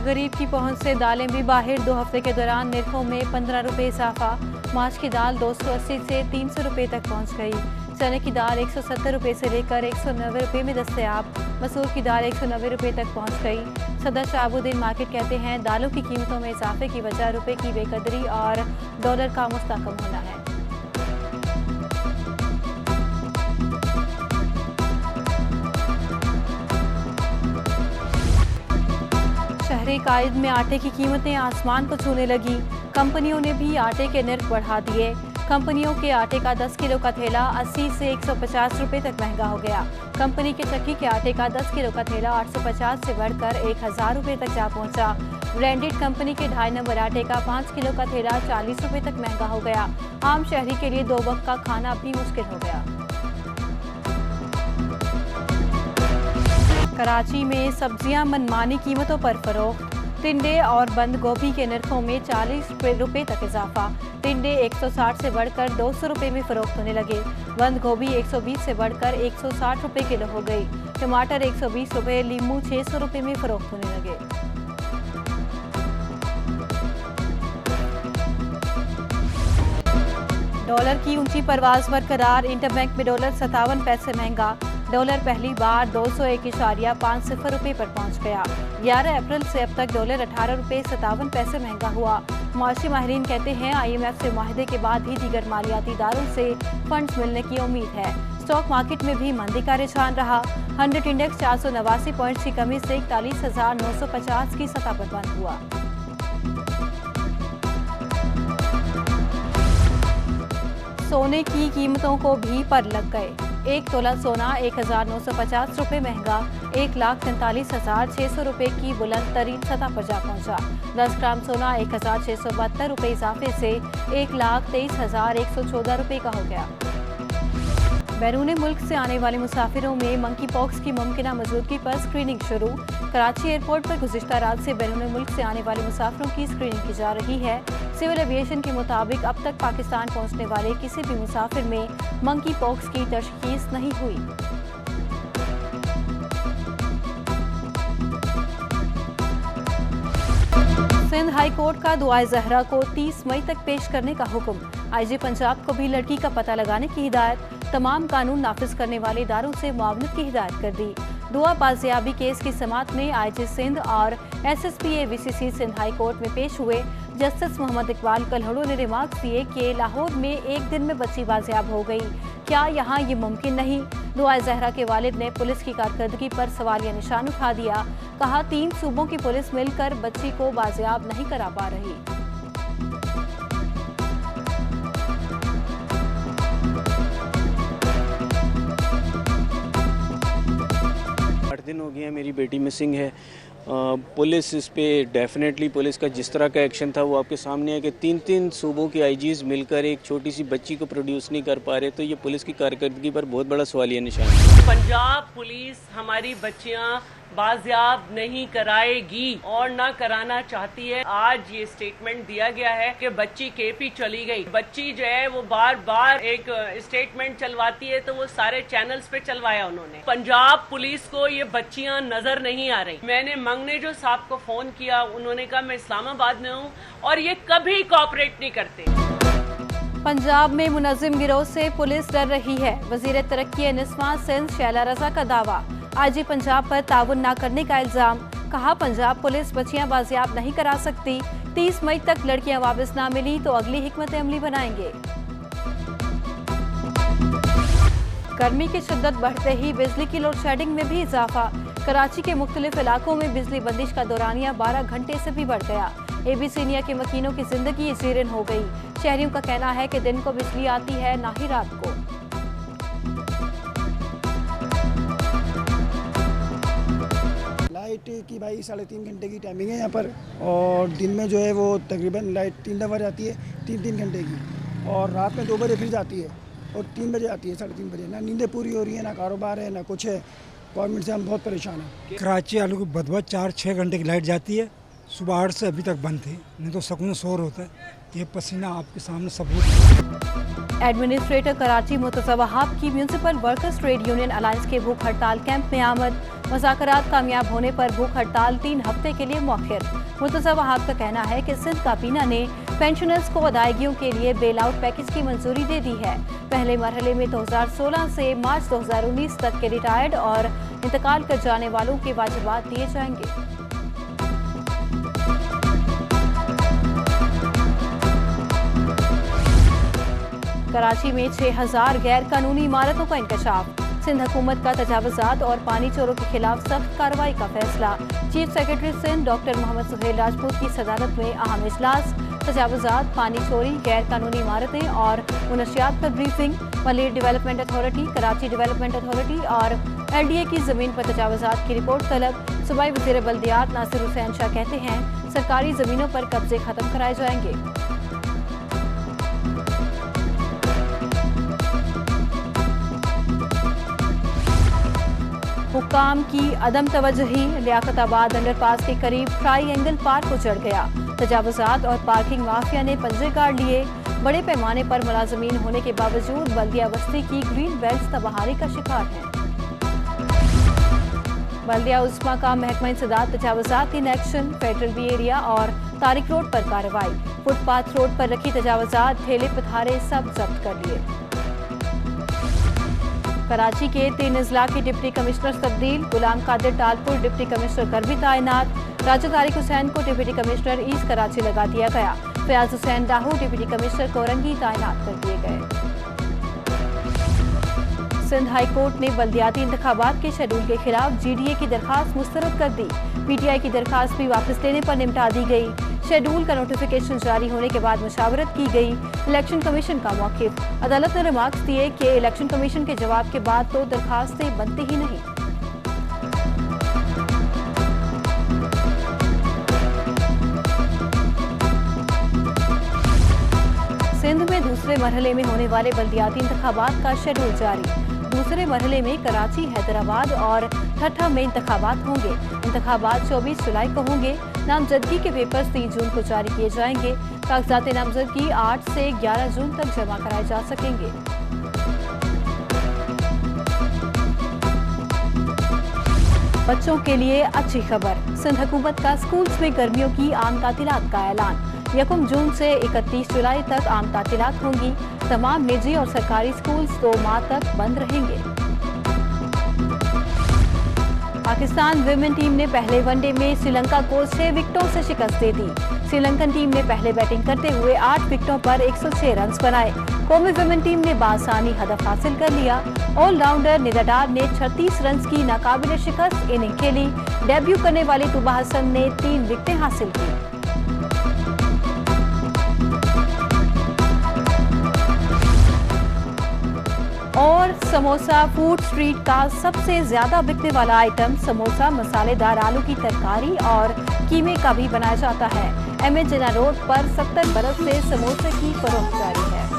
गरीब की पहुंच से दालें भी बाहर। 2 हफ्ते के दौरान निरखों में 15 रुपये इजाफा। मार्च की दाल 280 से 300 रुपये तक पहुंच गई। चने की दाल 170 रुपये से लेकर 190 रुपये में दस्तयाब। मसूर की दाल 190 रुपये तक पहुंच गई। सदर शहाबुद्दीन मार्केट कहते हैं दालों की कीमतों में इजाफे की वजह रुपये की बेकदरी और डॉलर का मुस्तहकम होना है। शहरी कायद में आटे की कीमतें आसमान को छूने लगी। कंपनियों ने भी आटे के निर्ख बढ़ा दिए। कंपनियों के आटे का 10 किलो का थैला 80 से 150 रुपये तक महंगा हो गया। कंपनी के चक्की के आटे का 10 किलो का थैला 850 से बढ़कर 1000 रुपये तक जा पहुंचा। ब्रांडेड कंपनी के 2.5 नंबर आटे का 5 किलो का थैला 40 रुपये तक महंगा हो गया। आम शहरी के लिए 2 वक्त का खाना भी मुश्किल हो गया। कराची में सब्जियां मनमानी कीमतों पर फरोख्त। टिंडे और बंद गोभी के नरखों में 40 रुपये तक इजाफा। टिंडे 160 से बढ़कर 200 रुपये में फरोख्त होने लगे। बंद गोभी 120 से बढ़कर 160 रुपये किलो हो गई। टमाटर 120 रुपये, लीमू 600 रुपये में फरोख्त होने लगे। डॉलर की ऊंची परवाज बरकरार। इंटरबैंक में डॉलर 57 पैसे महंगा। डॉलर पहली बार 201.50 रुपये पर पहुंच गया। 11 अप्रैल से अब तक डॉलर 18 रुपये 57 पैसे महंगा हुआ। माशी माहिरीन कहते हैं IMF से मुआहदे के बाद ही दीगर मालियाती इदारों से फंड्स मिलने की उम्मीद है। स्टॉक मार्केट में भी मंदी का रुझान रहा। 100 इंडेक्स 489 पॉइंट्स की कमी से 41,950 की सतह पर बंद हुआ। सोने की कीमतों को भी पर लग गए। 1 तोला सोना 1950 रुपये महंगा 1,43,600 रुपये की बुलंद तरीन सतह पर जा पहुंचा। 10 ग्राम सोना 1,672 रुपये इजाफे से 1,23,114 रुपये का हो गया। बैरून मुल्क से आने वाले मुसाफिरों में मंकी पॉक्स की मुमकिना मौजूदगी पर स्क्रीनिंग शुरू। कराची एयरपोर्ट पर गुज़िश्ता रात से बैरून मुल्क से आने वाले मुसाफिरों की स्क्रीनिंग की जा रही है। सिविल एविएशन के मुताबिक अब तक पाकिस्तान पहुंचने वाले किसी भी मुसाफिर में मंकी पॉक्स की तशखीस नहीं हुई। सिंध हाई कोर्ट का दुआए ज़हरा को 30 मई तक पेश करने का हुक्म। IG पंजाब को भी लड़की का पता लगाने की हिदायत। तमाम कानून नाफिज करने वाले इदारों से मुआवनत की हिदायत कर दी। दुआ बाजियाबी केस की समाअत में IG सिंध और SSP AVCC Sindh high court में पेश हुए। जस्टिस मोहम्मद इकबाल कल्हड़ो ने रिमार्क्स दिए कि लाहौर में एक दिन में बच्ची बाजियाब हो गई, क्या यहाँ ये मुमकिन नहीं। दुआ ज़हरा के वालिद ने पुलिस की कारकर्दगी पर सवालिया निशान उठा दिया। कहा 3 सूबों की पुलिस मिलकर बच्ची को बाजियाब नहीं करा पा रही। दिन हो गए हैं मेरी बेटी मिसिंग है। पुलिस इस पे डेफिनेटली पुलिस का जिस तरह का एक्शन था वो आपके सामने है कि 3 सूबों के IGs मिलकर एक छोटी सी बच्ची को प्रोड्यूस नहीं कर पा रहे, तो ये पुलिस की कारकर्दगी पर बहुत बड़ा सवालिया निशान है। पंजाब पुलिस हमारी बच्चियां बाजियाब नहीं कराएगी और ना कराना चाहती है। आज ये स्टेटमेंट दिया गया है कि बच्ची KP चली गई। बच्ची जो है वो बार बार एक स्टेटमेंट चलवाती है, तो वो सारे चैनल्स पे चलवाया उन्होंने। पंजाब पुलिस को ये बच्चियां नजर नहीं आ रही। मैंने मंगने जो साहब को फोन किया, उन्होंने कहा मैं इस्लामाबाद में हूँ और ये कभी कोऑपरेट नहीं करते। पंजाब में मुनज़्ज़िम गिरोह से पुलिस डर रही है। वज़ीर तरक्की निस्वां सिंध शैला रज़ा का दावा। IG पंजाब पर ताउन न करने का इल्ज़ाम। कहा पंजाब पुलिस बच्चियां बाजियाब नहीं करा सकती। 30 मई तक लड़कियां वापस ना मिली तो अगली हिकमत अमली बनाएंगे। गर्मी की शिद्दत बढ़ते ही बिजली की लोड शेडिंग में भी इजाफा। कराची के मुख्तलिफ इलाकों में बिजली बंदिश का दौरानिया 12 घंटे से भी बढ़ गया। एबीसीनिया के मकीनों की जिंदगी जीरन हो गई। शहरियों का कहना है कि दिन को बिजली आती है ना ही रात को। लाइट की भाई 3.5 घंटे की टाइमिंग है यहाँ पर, और दिन में जो है वो तकरीबन लाइट 3 दफ़ा जाती है 3-3 घंटे की, और रात में 2 बजे फिर जाती है और 3 बजे आती है 3:30 बजे। ना नींदें पूरी हो रही है, ना कारोबार है, ना कुछ है। गवर्नमेंट से हम बहुत परेशान हैं। कराची आलू की बदबू 4-6 घंटे की लाइट जाती है। सुबह 8 से अभी तक बंद थी, नहीं तो सुकून शोर होता है। ये पसीना आपके सामने सबूत। एडमिनिस्ट्रेटर कराची मुर्तज़ा वहाब की municipal workers trade union alliance के भूख हड़ताल कैंप में आमद। मुज़ाकरात कामयाब होने पर भूख हड़ताल 3 हफ्ते के लिए मौखिर। मुर्तज़ा वहाब का कहना है कि सिंध काबीना ने पेंशनर्स को अदायगियों के लिए बेल आउट पैकेज की मंजूरी दे दी है। पहले मरहले में 2016 से मार्च 2019 तक के रिटायर्ड और इंतकाल कर जाने वालों के वाजिबात दिए जाएंगे। कराची में 6000 गैर कानूनी इमारतों का इंकशाफ। सिंध हुकूमत का तजावुजात और पानी चोरों के खिलाफ सख्त कार्रवाई का फैसला। Chief secretary Sindh doctor Mohammad Suhail Rajput की सदारत में अहम इजलास। तजावुजात, पानी चोरी, गैर कानूनी इमारतें और मुनशियात पर briefing. Malir development authority, Karachi development authority और LDA की जमीन पर तजावुजात की रिपोर्ट तलब। सूबाई वज़ीर बल्दियात नासिर हुसैन शाह कहते हैं सरकारी जमीनों पर कब्जे खत्म कराए जाएंगे। हुक्काम की अदम तवज्जुही, लियाकताबाद अंडरपास के करीब ट्राई-एंगल पार्क उजड़ गया। तजावुजात और पार्किंग माफिया ने पंजे गाड़ लिए। बड़े पैमाने पर मुलाजमीन होने के बावजूद बल्दिया बस्ती की ग्रीन बेल्ट तबाही का शिकार है। बल्दिया उस्मा का महकमा इंसदाद तजावुजात in action. Federal B area और तारिक रोड पर कार्रवाई। फुटपाथ रोड पर रखी तजावुजात, ठेले पथारे सब जब्त कर लिए। कराची के 3 अजला के डिप्टी कमिश्नर तब्दील। गुलाम कादिर टालपुर डिप्टी कमिश्नर कर भी तैनात। राजा तारिक हुसैन को डिप्टी कमिश्नर ईस्ट कराची लगा दिया गया। फयाज हुसैन डाहू डिप्टी कमिश्नर कोरंगी तैनात कर दिए गए। सिंध हाई कोर्ट ने बल्दियाती इंतखाबात के शेड्यूल के खिलाफ GDA की दरखास्त मुस्तरद कर दी। PTI की दरखास्त भी वापस लेने पर निपटा दी गई। शेड्यूल का नोटिफिकेशन जारी होने के बाद मुशावरत की गई। इलेक्शन कमीशन का मौक़िफ़। अदालत ने रिमार्क्स दिए कि इलेक्शन कमीशन के जवाब के बाद तो दरखास्तें बनती ही नहीं। सिंध में दूसरे मरहले में होने वाले बल्दियाती इंतखाबात का शेड्यूल जारी। दूसरे मरहले में कराची, हैदराबाद और ठट्ठा में इंतखाबात होंगे। इंतखाबात 24 जुलाई को होंगे। नामजदगी के पेपर्स 3 जून को जारी किए जाएंगे। कागजात नामजदगी 8 से 11 जून तक जमा कराए जा सकेंगे। बच्चों के लिए अच्छी खबर। सिंध हुकूमत का स्कूल्स में गर्मियों की आम तातीलात का ऐलान। 1 जून से 31 जुलाई तक आम तातीलात होंगी। तमाम निजी और सरकारी स्कूल्स 2 माह तक बंद रहेंगे। पाकिस्तान विमेन टीम ने पहले वनडे में श्रीलंका को 6 विकेटों से शिकस्त दे दी। श्रीलंकन टीम ने पहले बैटिंग करते हुए 8 विकेटों पर 106 रन बनाए। कौमी विमेन टीम ने बासानी हदफ हासिल कर लिया। ऑलराउंडर निदा डार ने 36 रन की नाकाबिल शिकस्त इनिंग खेली। डेब्यू करने वाली तुबा हसन ने 3 विकेटें हासिल की। और समोसा फूड स्ट्रीट का सबसे ज्यादा बिकने वाला आइटम समोसा मसालेदार आलू की तरकारी और कीमे का भी बनाया जाता है। MA जिन्ना रोड पर 70 बरस से समोसे की फरोख्त जारी है।